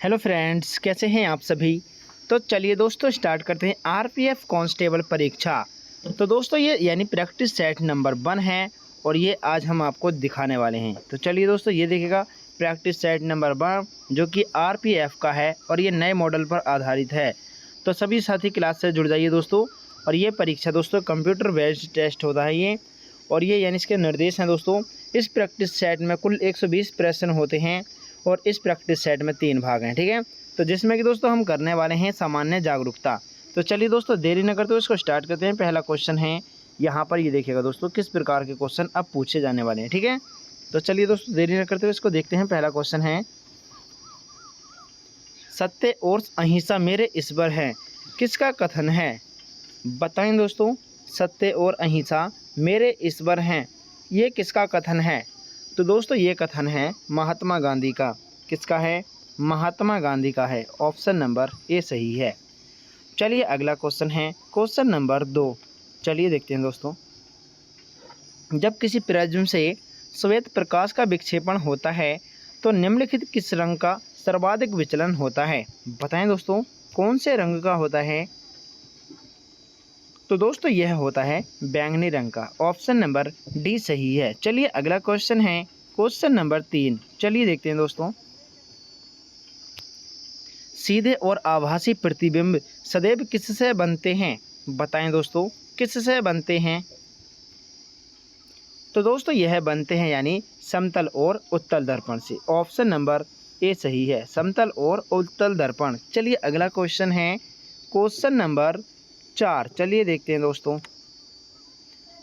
Hello friends, कैसे हैं आप सभी। तो चलिए दोस्तों स्टार्ट करते हैं आरपीएफ कांस्टेबल परीक्षा। तो दोस्तों ये यानी प्रैक्टिस सेट नंबर 1 है और ये आज हम आपको दिखाने वाले हैं। तो चलिए दोस्तों ये देखिएगा प्रैक्टिस सेट नंबर 1 जो कि आरपीएफ का है और ये नए मॉडल पर आधारित है। तो सभी साथी क्लास से जुड़ जाइए दोस्तों। और ये परीक्षा दोस्तों कंप्यूटर बेस्ड टेस्ट होता है ये, और ये यानी इसके निर्देश हैं दोस्तों। इस प्रैक्टिस सेट में कुल 120 प्रश्न होते हैं और इस प्रैक्टिस सेट में 3 भाग हैं, ठीक है। तो जिसमें कि दोस्तों हम करने वाले हैं सामान्य जागरूकता। तो चलिए दोस्तों देरी न करते हुए इसको स्टार्ट करते हैं। पहला क्वेश्चन है यहाँ पर, ये देखिएगा दोस्तों किस प्रकार के क्वेश्चन अब पूछे जाने वाले हैं, ठीक है। तो चलिए दोस्तों देरी न करते हुए इसको देखते हैं। पहला क्वेश्चन है, सत्य और अहिंसा मेरे ईश्वर हैं, किसका कथन है। बताएं दोस्तों, सत्य और अहिंसा मेरे ईश्वर हैं, ये किसका कथन है। तो दोस्तों ये कथन है महात्मा गांधी का। किसका है? महात्मा गांधी का है। ऑप्शन नंबर ए सही है। चलिए अगला क्वेश्चन है क्वेश्चन नंबर 2। चलिए देखते हैं दोस्तों, जब किसी प्रिज्म से श्वेत प्रकाश का विक्षेपण होता है तो निम्नलिखित किस रंग का सर्वाधिक विचलन होता है। बताएं दोस्तों कौन से रंग का होता है। तो दोस्तों यह होता है बैंगनी रंग का। ऑप्शन नंबर डी सही है। चलिए अगला क्वेश्चन है क्वेश्चन नंबर 3। चलिए देखते हैं दोस्तों, सीधे और आभासी प्रतिबिंब सदैव किससे बनते हैं। बताएं दोस्तों किससे बनते हैं। तो दोस्तों यह बनते हैं यानी समतल और उत्तल दर्पण से। ऑप्शन नंबर ए सही है, समतल और उत्तल दर्पण। चलिए अगला क्वेश्चन है क्वेश्चन नंबर 4। चलिए देखते हैं दोस्तों,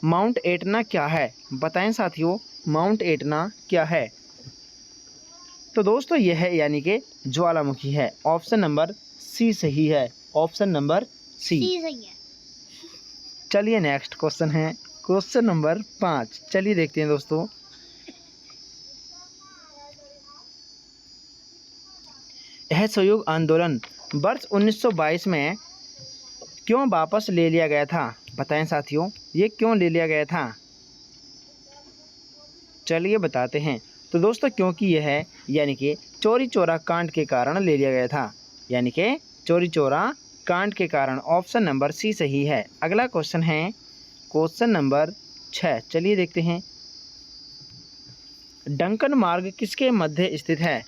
माउंट एटना क्या है। बताएं साथियों माउंट एटना क्या है। तो दोस्तों यह है यानी कि ज्वालामुखी है। ऑप्शन नंबर सी सही है। ऑप्शन नंबर सी सही है। चलिए नेक्स्ट क्वेश्चन है क्वेश्चन नंबर 5। चलिए देखते हैं दोस्तों, यह सहयोग आंदोलन वर्ष 1922 में क्यों वापस ले लिया गया था। बताएं साथियों ये क्यों ले लिया गया था। चलिए बताते हैं। तो दोस्तों क्योंकि यह है यानी कि चौरी चौरा कांड के कारण ले लिया गया था, यानी कि चौरी चौरा कांड के कारण। ऑप्शन नंबर सी सही है। अगला क्वेश्चन है क्वेश्चन नंबर 6। चलिए देखते हैं, डंकन मार्ग किसके मध्य स्थित है।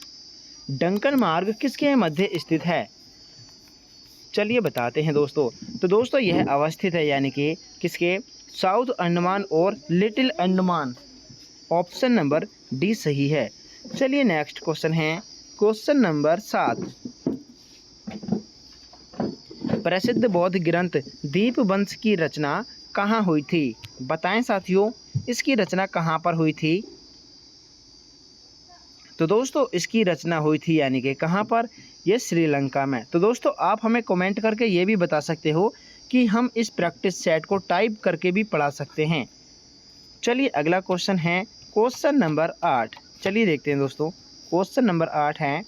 डंकन मार्ग किसके मध्य स्थित है। चलिए बताते हैं दोस्तों। तो दोस्तों यह अवस्थित है यानी कि किसके, साउथ अंडमान और little Andaman. Option number D सही है। चलिए नेक्स्ट क्वेश्चन है क्वेश्चन नंबर 7। प्रसिद्ध बौद्ध ग्रंथ दीपवंश की रचना कहाँ हुई थी। बताएं साथियों इसकी रचना कहाँ पर हुई थी। तो दोस्तों इसकी रचना हुई थी यानी कि कहाँ पर, ये श्रीलंका में। तो दोस्तों आप हमें कमेंट करके ये भी बता सकते हो कि हम इस प्रैक्टिस सेट को टाइप करके भी पढ़ा सकते हैं। चलिए अगला क्वेश्चन है क्वेश्चन नंबर 8। चलिए देखते हैं दोस्तों, क्वेश्चन नंबर 8 है,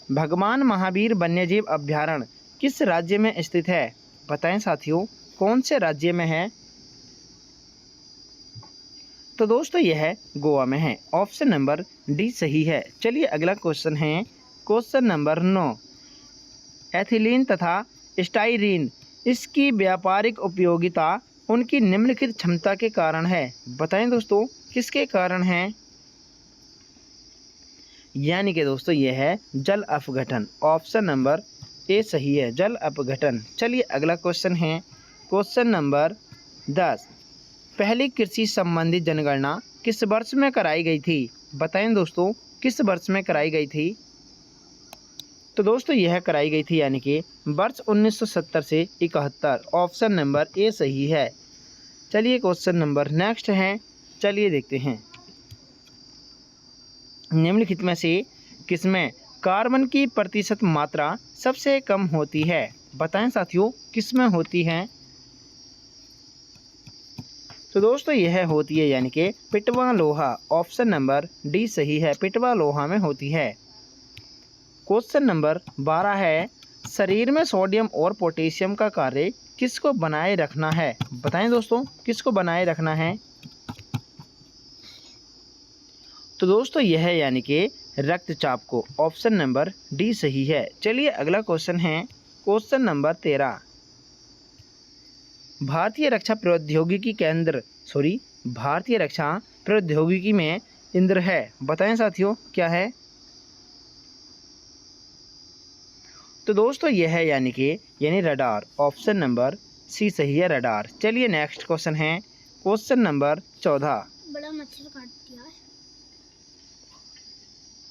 भगवान महावीर वन्यजीव अभयारण्य किस राज्य में स्थित है। बताएं साथियों कौन से राज्य में है। तो दोस्तों यह गोवा में है। ऑप्शन नंबर डी सही है। चलिए अगला क्वेश्चन है क्वेश्चन नंबर 9, एथिलीन तथा स्टाइरीन इसकी व्यापारिक उपयोगिता उनकी निम्नलिखित क्षमता के कारण है। बताएं दोस्तों किसके कारण है। यानी कि दोस्तों यह है जल अपघटन। ऑप्शन नंबर ए सही है, जल अपघटन। चलिए अगला क्वेश्चन है क्वेश्चन नंबर 10, पहली कृषि संबंधी जनगणना किस वर्ष में कराई गई थी। बताएं दोस्तों किस वर्ष में कराई गई थी। तो दोस्तों यह कराई गई थी यानी कि वर्ष 1970 से 71। ऑप्शन नंबर ए सही है। चलिए क्वेश्चन नंबर नेक्स्ट है। चलिए देखते हैं, निम्नलिखित में से किसमें कार्बन की प्रतिशत मात्रा सबसे कम होती है। बताएं साथियों किसमें होती है। तो दोस्तों यह होती है यानी कि पिटवा लोहा। ऑप्शन नंबर डी सही है, पिटवा लोहा में होती है। क्वेश्चन नंबर 12 है, शरीर में सोडियम और पोटेशियम का कार्य किसको बनाए रखना है। बताएं दोस्तों किसको बनाए रखना है। तो दोस्तों यह है यानी कि रक्तचाप को। ऑप्शन नंबर डी सही है। चलिए अगला क्वेश्चन है क्वेश्चन नंबर 13। भारतीय रक्षा प्रौद्योगिकी में इंद्र है, बताएं साथियों क्या है। तो दोस्तों यह है यानी रडार। ऑप्शन नंबर सी सही है, रडार। चलिए नेक्स्ट क्वेश्चन है क्वेश्चन नंबर 14। बड़ा मच्छर काट दिया है।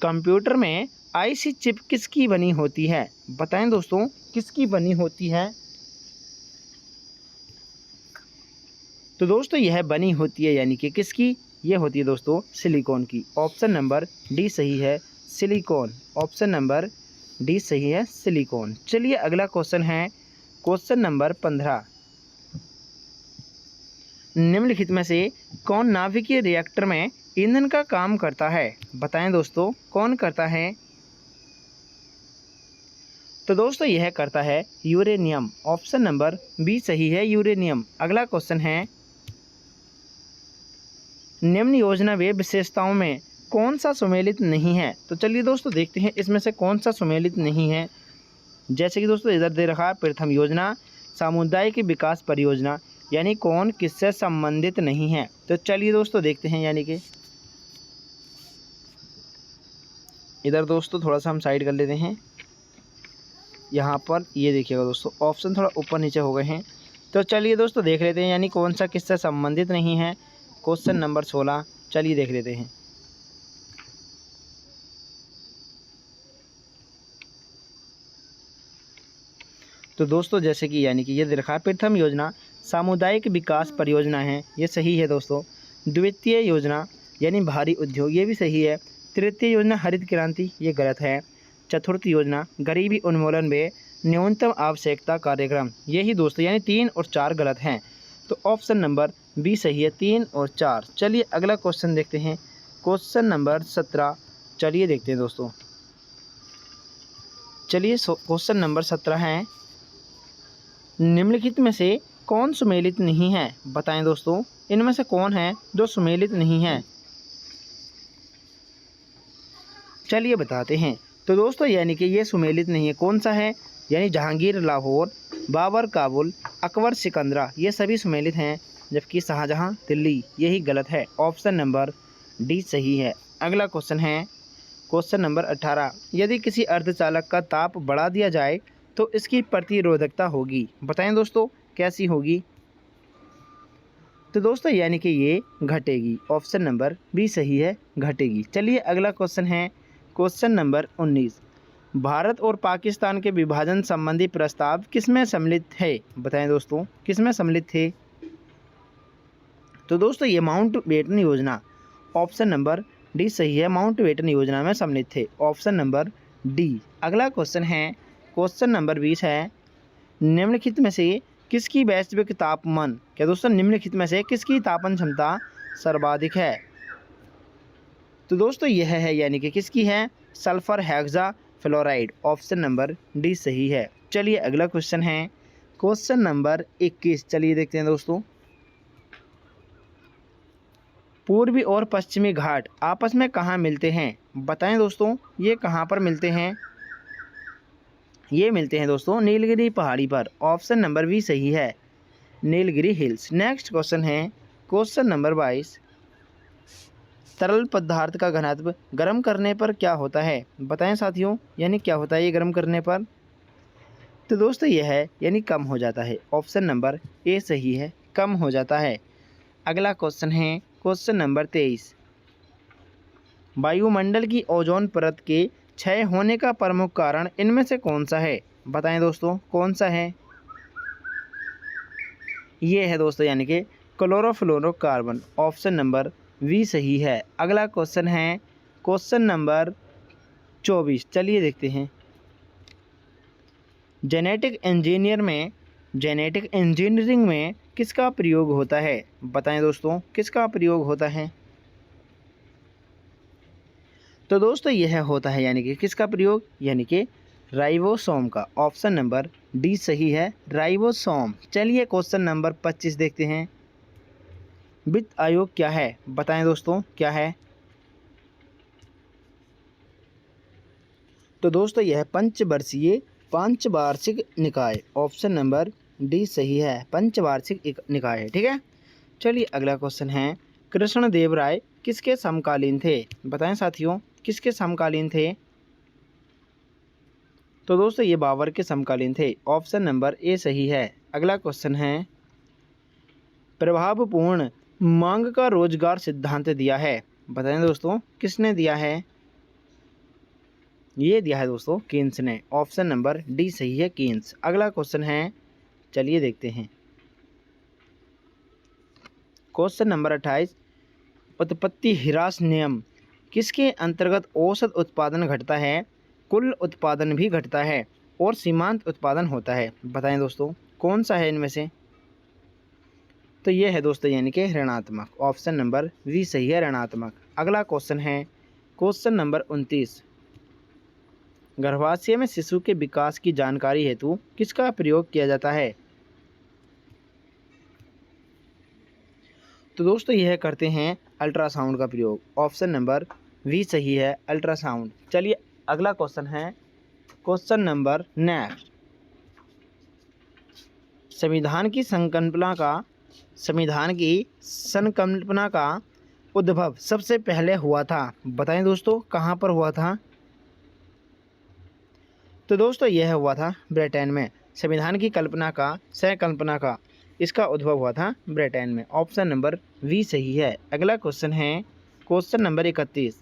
कंप्यूटर में आईसी चिप किसकी बनी होती है, बताएं दोस्तों किसकी बनी होती है। तो दोस्तों यह बनी होती है किसकी, यह होती है दोस्तों सिलिकॉन की। ऑप्शन नंबर डी सही है, सिलिकॉन। ऑप्शन नंबर डी सही है, सिलिकॉन। चलिए अगला क्वेश्चन है क्वेश्चन नंबर 15। निम्नलिखित में से कौन नाभिकीय रिएक्टर में ईंधन का काम करता है, बताएं दोस्तों कौन करता है। तो दोस्तों यह करता है यूरेनियम। ऑप्शन नंबर बी सही है, यूरेनियम। अगला क्वेश्चन है निम्न योजना वे विशेषताओं में कौन सा सम्मिलित नहीं है। तो चलिए दोस्तों देखते हैं इसमें से कौन सा सम्मिलित नहीं है। जैसे कि दोस्तों इधर दे रखा है प्रथम योजना, सामुदायिक विकास परियोजना, यानी कौन किससे संबंधित नहीं है। तो चलिए दोस्तों देखते हैं कि इधर दोस्तों थोड़ा सा हम साइड कर लेते हैं। यहाँ पर ये देखिएगा दोस्तों ऑप्शन थोड़ा ऊपर नीचे हो गए हैं। तो चलिए दोस्तों देख लेते हैं कौन सा किससे संबंधित नहीं है। क्वेश्चन नंबर 16 चलिए देख लेते हैं। तो दोस्तों जैसे कि ये दे रखा है प्रथम योजना सामुदायिक विकास परियोजना है, ये सही है दोस्तों। द्वितीय योजना भारी उद्योग, ये भी सही है। तृतीय योजना हरित क्रांति, ये गलत है। चतुर्थ योजना गरीबी उन्मूलन में न्यूनतम आवश्यकता कार्यक्रम, यही दोस्तों 3 और 4 गलत हैं। तो ऑप्शन नंबर बी सही है, 3 और 4। चलिए अगला क्वेश्चन देखते हैं क्वेश्चन नंबर 17। चलिए देखते हैं दोस्तों। चलिए क्वेश्चन नंबर 17 है निम्नलिखित में से कौन सुमेलित नहीं है, बताएं दोस्तों इनमें से कौन है जो सुमेलित नहीं है। चलिए बताते हैं। तो दोस्तों ये सुमेलित नहीं है, कौन सा है जहांगीर लाहौर, बाबर काबुल, अकबर सिकंदरा, ये सभी सुमेलित हैं, जबकि शाहजहां दिल्ली यही गलत है। ऑप्शन नंबर डी सही है। अगला क्वेश्चन है क्वेश्चन नंबर 18। यदि किसी अर्धचालक का ताप बढ़ा दिया जाए तो इसकी प्रतिरोधकता होगी, बताएं दोस्तों कैसी होगी। तो दोस्तों ये घटेगी। ऑप्शन नंबर बी सही है, घटेगी। चलिए अगला क्वेश्चन है क्वेश्चन नंबर 19। भारत और पाकिस्तान के विभाजन संबंधी प्रस्ताव किसमें सम्मिलित है, बताएं दोस्तों किसमें सम्मिलित थे। तो दोस्तों ये माउंटबेटन योजना। ऑप्शन नंबर डी सही है, माउंटबेटन योजना में सम्मिलित थे। Option number D. अगला क्वेश्चन है क्वेश्चन नंबर 20 है निम्नलिखित में से किसकी वैश्विक तापमान, क्या दोस्तों निम्नलिखित में से किसकी तापन क्षमता सर्वाधिक है। तो दोस्तों यह है किसकी है, sulphur hexa fluoride. Option number D सही है। चलिए अगला क्वेश्चन है क्वेश्चन नंबर 21। चलिए देखते हैं दोस्तों। पूर्वी और पश्चिमी घाट आपस में कहाँ मिलते हैं, बताएं दोस्तों ये कहाँ पर मिलते हैं। ये मिलते हैं दोस्तों नीलगिरी पहाड़ी पर। ऑप्शन नंबर बी सही है, नीलगिरी हिल्स। नेक्स्ट क्वेश्चन है क्वेश्चन नंबर 22। तरल पदार्थ का घनत्व गर्म करने पर क्या होता है, बताएं साथियों क्या होता है ये गर्म करने पर। तो दोस्तों यह है कम हो जाता है। ऑप्शन नंबर ए सही है, कम हो जाता है। अगला क्वेश्चन है क्वेश्चन नंबर 23। वायुमंडल की ओजोन परत के क्षय होने का प्रमुख कारण इनमें से कौन सा है, बताएं दोस्तों कौन सा है। ये है दोस्तों कि क्लोरोफ्लोरोकार्बन। ऑप्शन नंबर वी सही है। अगला क्वेश्चन है क्वेश्चन नंबर 24। चलिए देखते हैं। जेनेटिक इंजीनियरिंग में किसका प्रयोग होता है, बताएं दोस्तों किसका प्रयोग होता है। तो दोस्तों यह होता है किसका प्रयोग, राइबोसोम का। ऑप्शन नंबर डी सही है, राइबोसोम। चलिए क्वेश्चन नंबर 25 देखते हैं। वित्त आयोग क्या है, बताएं दोस्तों क्या है। तो दोस्तों यह पंचवार्षिक निकाय, ऑप्शन नंबर डी सही है, पंचवार्षिक निकाय है। ठीक है, चलिए अगला क्वेश्चन है, कृष्णदेव राय किसके समकालीन थे? बताएं साथियों, किसके समकालीन थे? तो दोस्तों ये बाबर के समकालीन थे, ऑप्शन नंबर ए सही है। अगला क्वेश्चन है, प्रभावपूर्ण मांग का रोजगार सिद्धांत दिया है? बताएं दोस्तों, किसने दिया है? ये दिया है दोस्तों कीन्स ने, ऑप्शन नंबर डी सही है, कीन्स। अगला क्वेश्चन है, चलिए देखते हैं, क्वेश्चन नंबर 28, उत्पत्ति ह्रास नियम किसके अंतर्गत औसत उत्पादन घटता है, कुल उत्पादन भी घटता है और सीमांत उत्पादन होता है? बताएं दोस्तों, कौन सा है इनमें से? तो ये है दोस्तों यानी कि ऋणात्मक, ऑप्शन नंबर वी सही है, ऋणात्मक। अगला क्वेश्चन है, क्वेश्चन नंबर 29, गर्भाशय में शिशु के विकास की जानकारी हेतु किसका प्रयोग किया जाता है? तो दोस्तों यह करते हैं अल्ट्रासाउंड का प्रयोग, ऑप्शन नंबर वी सही है, अल्ट्रासाउंड। चलिए अगला क्वेश्चन है, क्वेश्चन नंबर नेक्स्ट, संविधान की संकल्पना का उद्भव सबसे पहले हुआ था? बताएं दोस्तों, कहाँ पर हुआ था? तो दोस्तों यह हुआ था ब्रिटेन में, संविधान की संकल्पना का इसका उद्भव हुआ था ब्रिटेन में, ऑप्शन नंबर वी सही है। अगला क्वेश्चन है, क्वेश्चन नंबर 31,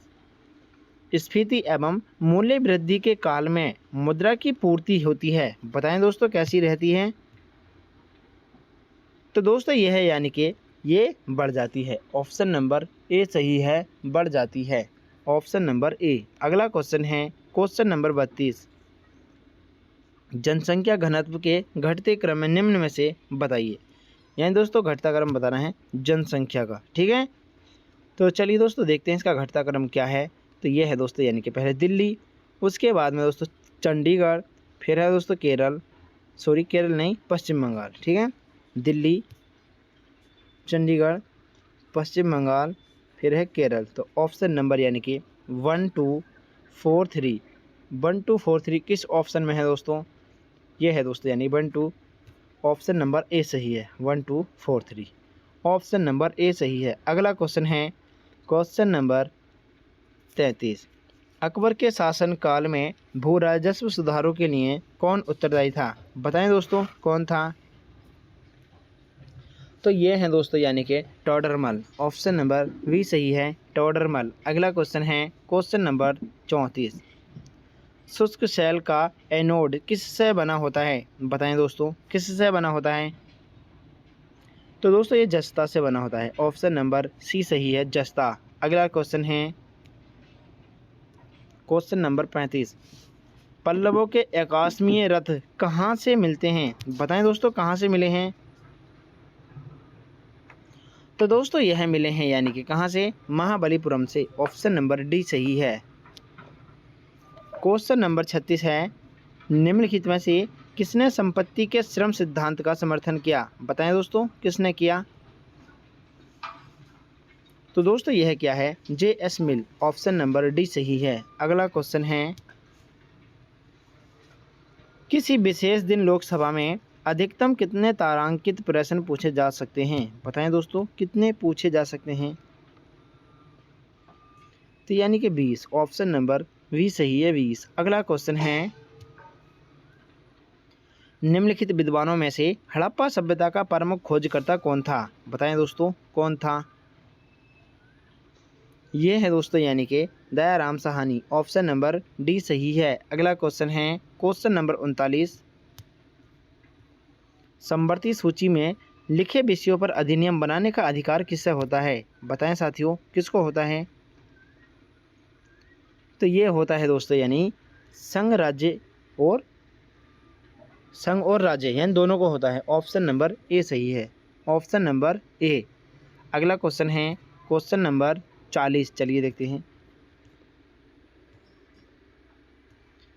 स्फीति एवं मूल्य वृद्धि के काल में मुद्रा की पूर्ति होती है? बताएं दोस्तों, कैसी रहती है? तो दोस्तों यह है यानी कि ये बढ़ जाती है, ऑप्शन नंबर ए सही है, बढ़ जाती है, ऑप्शन नंबर ए। अगला क्वेश्चन है, क्वेश्चन नंबर 32, जनसंख्या घनत्व के घटते क्रम में निम्न में से बताइए। यानी दोस्तों घटता क्रम बताना है जनसंख्या का। ठीक है, तो चलिए दोस्तों देखते हैं इसका घटता क्रम क्या है। तो ये है दोस्तों यानी कि पहले दिल्ली, उसके बाद में दोस्तों चंडीगढ़, फिर है दोस्तों केरल नहीं, पश्चिम बंगाल। ठीक है, दिल्ली, चंडीगढ़, पश्चिम बंगाल, फिर है केरल। तो ऑप्शन नंबर यानी कि 1 2 4 3 किस ऑप्शन में है दोस्तों? ये है दोस्तों यानी 1 2, ऑप्शन नंबर ए सही है, 1 2 4 3, ऑप्शन नंबर ए सही है। अगला क्वेश्चन है, क्वेश्चन नंबर 33, अकबर के शासन काल में भू राजस्व सुधारों के लिए कौन उत्तरदायी था? बताएं दोस्तों, कौन था? तो ये है दोस्तों यानी कि टोडरमल, ऑप्शन नंबर वी सही है, टोडरमल। अगला क्वेश्चन है, क्वेश्चन नंबर 34, शुष्क सेल का एनोड किससे बना होता है? बताएं दोस्तों, किससे बना होता है? तो दोस्तों ये जस्ता से बना होता है, ऑप्शन नंबर सी सही है, जस्ता। अगला क्वेश्चन है, क्वेश्चन नंबर 35, पल्लवों के आकाशमीय रथ कहाँ से मिलते हैं? बताएं दोस्तों, कहाँ से मिले हैं? तो दोस्तों यह मिले हैं यानी कि कहाँ से? महाबलीपुरम से, ऑप्शन नंबर डी सही है। क्वेश्चन नंबर 36 है, निम्नलिखित में से किसने संपत्ति के श्रम सिद्धांत का समर्थन किया? बताएं दोस्तों, किसने किया? तो दोस्तों यह क्या है? J.S. मिल, ऑप्शन नंबर डी सही है। अगला क्वेश्चन है, किसी विशेष दिन लोकसभा में अधिकतम कितने तारांकित प्रश्न पूछे जा सकते हैं? बताएं दोस्तों, कितने पूछे जा सकते हैं? तो यानी कि 20, ऑप्शन नंबर वी सही है, 20। अगला क्वेश्चन है, निम्नलिखित विद्वानों में से हड़प्पा सभ्यता का प्रमुख खोजकर्ता कौन था? बताएं दोस्तों, कौन था? ये है दोस्तों यानी कि Dayaram Sahni, option number D सही है। अगला क्वेश्चन है, क्वेश्चन नंबर 39, समवर्ती सूची में लिखे विषयों पर अधिनियम बनाने का अधिकार किससे होता है? बताएं साथियों, किसको होता है? तो ये होता है दोस्तों यानी संघ और राज्य यानी दोनों को होता है, ऑप्शन नंबर ए सही है, ऑप्शन नंबर ए। अगला क्वेश्चन है, क्वेश्चन नंबर 40, चलिए देखते हैं।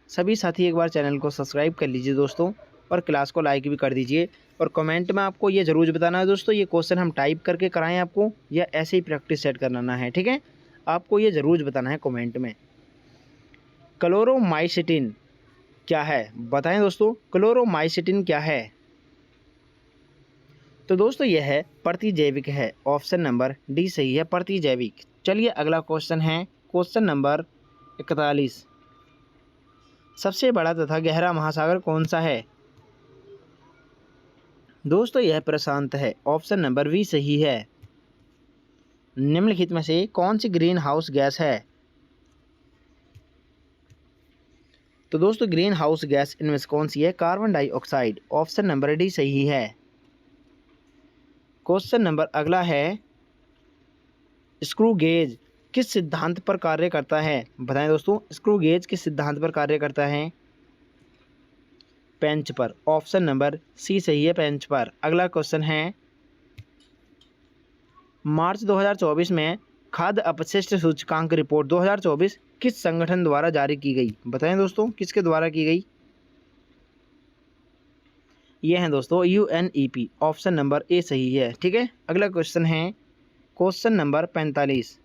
सभी साथी एक बार चैनल को सब्सक्राइब कर लीजिए दोस्तों, और क्लास को लाइक भी कर दीजिए, और कमेंट में आपको ये ज़रूर बताना है दोस्तों, ये क्वेश्चन हम टाइप करके कराएं आपको या ऐसे ही प्रैक्टिस सेट करना है। ठीक है, आपको ये ज़रूर बताना है कमेंट में। क्लोरोमाइसिटिन क्या है? बताएं दोस्तों, क्लोरोमाइसिटिन क्या है? तो दोस्तों यह है प्रतिजैविक है। ऑप्शन नंबर डी सही है, प्रतिजैविक। चलिए अगला क्वेश्चन है क्वेश्चन नंबर 41। सबसे बड़ा तथा गहरा महासागर कौन सा है? दोस्तों यह प्रशांत है। ऑप्शन नंबर बी सही है। निम्नलिखित में से कौन सी ग्रीन हाउस गैस है? तो दोस्तों ग्रीन हाउस गैस इनमें से कौन सी है? Carbon dioxide. Option number D सही है। क्वेश्चन नंबर अगला है, स्क्रू गेज किस सिद्धांत पर कार्य करता है? बताएं दोस्तों, स्क्रू गेज किस सिद्धांत पर कार्य करता है? पेंच पर। ऑप्शन नंबर सी सही है, पेंच पर। अगला क्वेश्चन है, मार्च 2024 में खाद्य अपशिष्ट सूचकांक रिपोर्ट 2024 किस संगठन द्वारा जारी की गई? बताएं दोस्तों, किसके द्वारा की गई? ये है दोस्तों UNEP। ऑप्शन नंबर ए सही है। ठीक है, अगला क्वेश्चन है क्वेश्चन नंबर 45।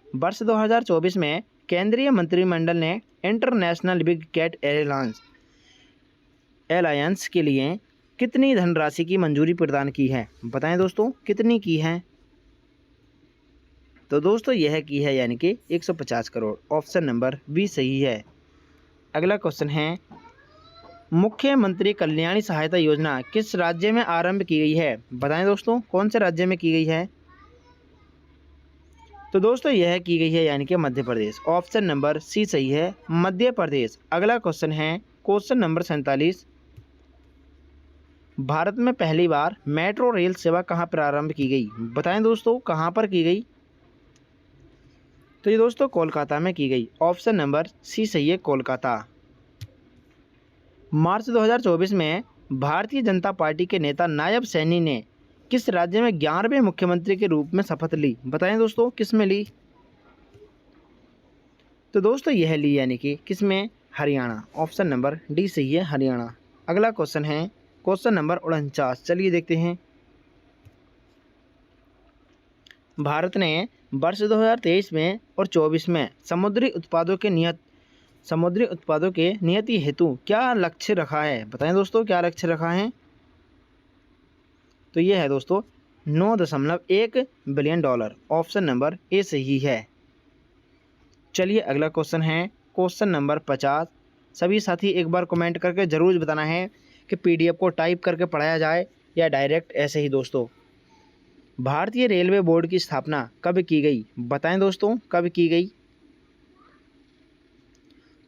वर्ष 2024 में केंद्रीय मंत्रिमंडल ने इंटरनेशनल बिग कैट एलायंस के लिए कितनी धनराशि की मंजूरी प्रदान की है? बताएं दोस्तों, कितनी की है? तो दोस्तों यह की है यानी कि 150 करोड़। ऑप्शन नंबर बी सही है। अगला क्वेश्चन है, मुख्यमंत्री कल्याणी सहायता योजना किस राज्य में आरंभ की गई है? बताएं दोस्तों, कौन से राज्य में की गई है? तो दोस्तों यह की गई है यानी कि Madhya Pradesh. Option number C सही है, मध्य प्रदेश। अगला क्वेश्चन है क्वेश्चन नंबर 47। भारत में पहली बार मेट्रो रेल सेवा कहाँ प्रारंभ की गई? बताएं दोस्तों, कहाँ पर की गई? तो ये दोस्तों कोलकाता में की गई। ऑप्शन नंबर सी सही है, कोलकाता। मार्च 2024 में भारतीय जनता पार्टी के नेता नायब सैनी ने किस राज्य में 11वें मुख्यमंत्री के रूप में शपथ ली? बताएं दोस्तों, किस में ली? तो दोस्तों यह ली यानी कि किस में? हरियाणा। ऑप्शन नंबर डी सही है, हरियाणा। अगला क्वेश्चन है क्वेश्चन नंबर 49। चलिए देखते हैं। भारत ने वर्ष 2023 में और 24 में समुद्री उत्पादों के नियति हेतु क्या लक्ष्य रखा है? बताएं दोस्तों, क्या लक्ष्य रखा है? तो ये है दोस्तों 9.1 billion dollar. Option number A सही है। चलिए अगला क्वेश्चन है क्वेश्चन नंबर 50। सभी साथी एक बार कमेंट करके ज़रूर बताना है कि PDF को टाइप करके पढ़ाया जाए या डायरेक्ट ऐसे ही। दोस्तों भारतीय रेलवे बोर्ड की स्थापना कब की गई? बताएं दोस्तों, कब की गई?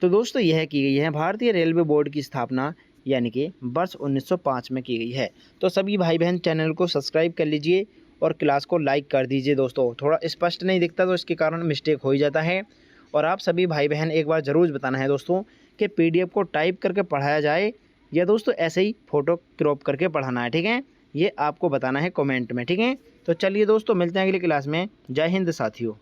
तो दोस्तों यह की गई है भारतीय रेलवे बोर्ड की स्थापना यानी कि वर्ष 1905 में की गई है। तो सभी भाई बहन चैनल को सब्सक्राइब कर लीजिए और क्लास को लाइक कर दीजिए। दोस्तों थोड़ा स्पष्ट नहीं दिखता तो इसके कारण मिस्टेक हो ही जाता है। और आप सभी भाई बहन एक बार ज़रूर बताना है दोस्तों कि PDF को टाइप करके पढ़ाया जाए या दोस्तों ऐसे ही फ़ोटो क्रॉप करके पढ़ाना है। ठीक है, ये आपको बताना है कमेंट में। ठीक है, तो चलिए दोस्तों मिलते हैं अगली क्लास में। जय हिंद साथियों।